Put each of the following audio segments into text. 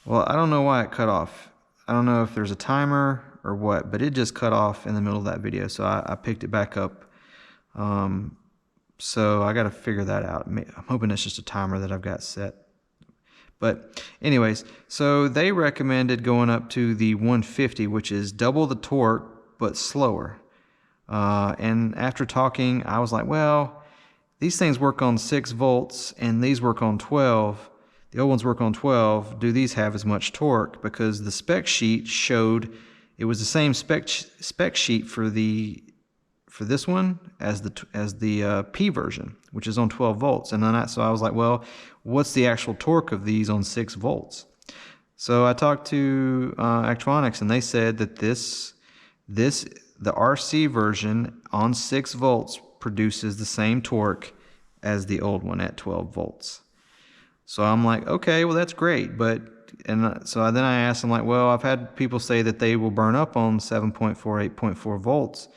Well, I don't know why it cut off. I don't know if there's a timer or what, but it just cut off in the middle of that video. So I picked it back up. So I got to figure that out. I'm hoping it's just a timer that I've got set. But anyways, so they recommended going up to the 150, which is double the torque, but slower. And after talking, I was like, well, these things work on 6 volts and these work on 12. The old ones work on 12. Do these have as much torque? Because the spec sheet showed it was the same spec sheet for this one as the P version, which is on 12 volts. And then so I was like, well, what's the actual torque of these on 6 volts? So I talked to Actronics, and they said that the RC version on 6 volts produces the same torque as the old one at 12 volts. So I'm like, okay, well, that's great. So then I asked him, like, well, I've had people say that they will burn up on 7.4, 8.4 volts.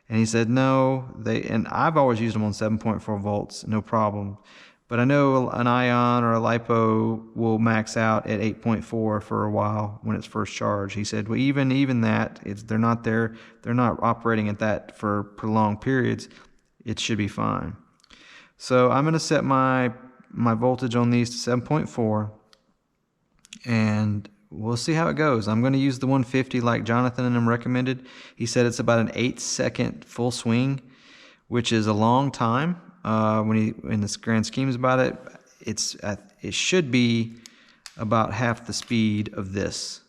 And he said, no, and I've always used them on 7.4 volts, no problem. But I know an ion or a LiPo will max out at 8.4 for a while when it's first charged. He said, well, even that, they're not operating at that for prolonged periods. It should be fine. So I'm going to set my voltage on these to 7.4, and we'll see how it goes. I'm going to use the 150 like Jonathan and him recommended. He said it's about an 8-second full swing, which is a long time. In the grand schemes about it, it should be about half the speed of this.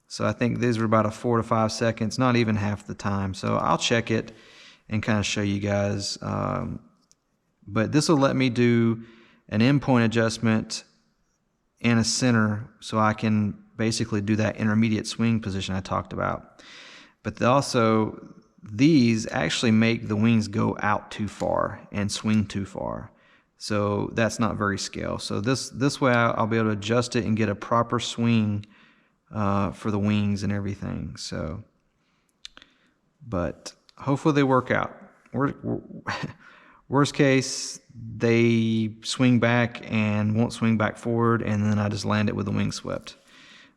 So I think these are about a 4 to 5 seconds, not even half the time. So I'll check it and kind of show you guys. But this will let me do an endpoint adjustment and a center, so I can basically do that intermediate swing position I talked about. But these actually make the wings go out too far and swing too far. So that's not very scale. So this way I'll be able to adjust it and get a proper swing for the wings and everything. So, but hopefully they work out. Worst case, they swing back and won't swing back forward, and then I just land it with the wing swept,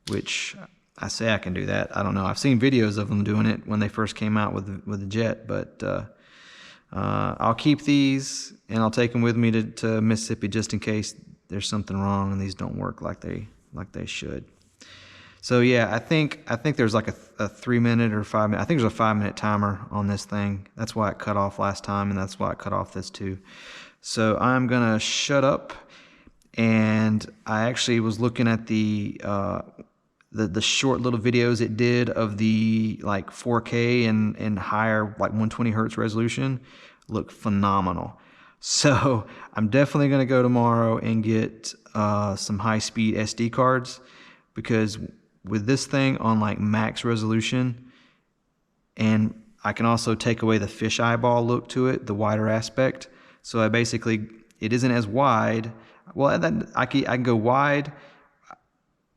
which I say I can do that. I don't know. I've seen videos of them doing it when they first came out with the jet, but I'll keep these and I'll take them with me to Mississippi just in case there's something wrong and these don't work like they should. So yeah, I think there's like a 3 minute or 5 minute. I think there's a 5 minute timer on this thing. That's why it cut off last time, and that's why it cut off this too. So I'm gonna shut up, and I actually was looking at the short little videos it did of the like 4K and higher, like 120 hertz resolution. Look phenomenal. So I'm definitely gonna go tomorrow and get some high-speed SD cards, because with this thing on like max resolution, and I can also take away the fish eyeball look to it, the wider aspect. So it isn't as wide. Well, I can go wide,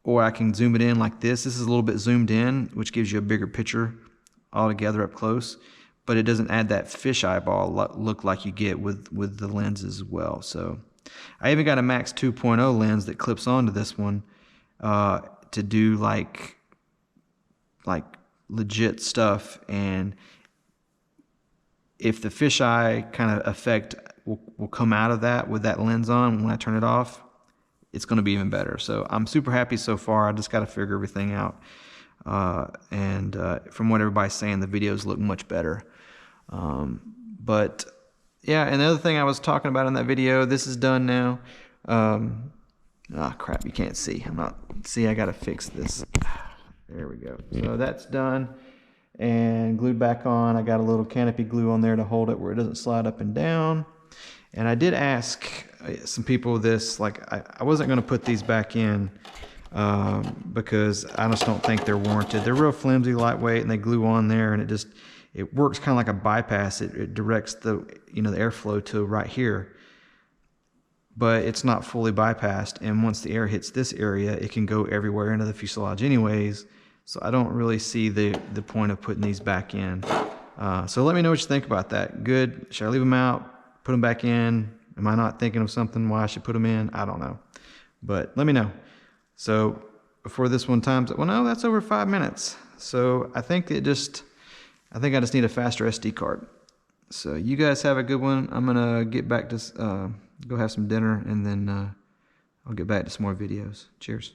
or I can zoom it in like this. This is a little bit zoomed in, which gives you a bigger picture altogether up close, but it doesn't add that fish eyeball look like you get with the lenses as well. So I even got a Max 2.0 lens that clips onto this one to do like legit stuff. And if the fisheye kind of effect will come out of that with that lens on when I turn it off, it's going to be even better. So I'm super happy so far. I just got to figure everything out. And from what everybody's saying, the videos look much better. But yeah, and the other thing I was talking about in that video, this is done now. Crap, you can't see. I got to fix this. There we go. So that's done and glued back on. I got a little canopy glue on there to hold it where it doesn't slide up and down. And I did ask some people this, like I wasn't going to put these back in because I just don't think they're warranted. They're real flimsy, lightweight, and they glue on there, and it works kind of like a bypass. It directs the airflow to right here, but it's not fully bypassed. And once the air hits this area, it can go everywhere into the fuselage anyways. So I don't really see the point of putting these back in. So let me know what you think about that. Good? Should I leave them out? Put them back in? Am I not thinking of something why I should put them in? I don't know. But let me know. So before this one times. Well, no, that's over 5 minutes. So I think I just need a faster SD card. So you guys have a good one. I'm gonna get back to go have some dinner, and then I'll get back to some more videos. Cheers.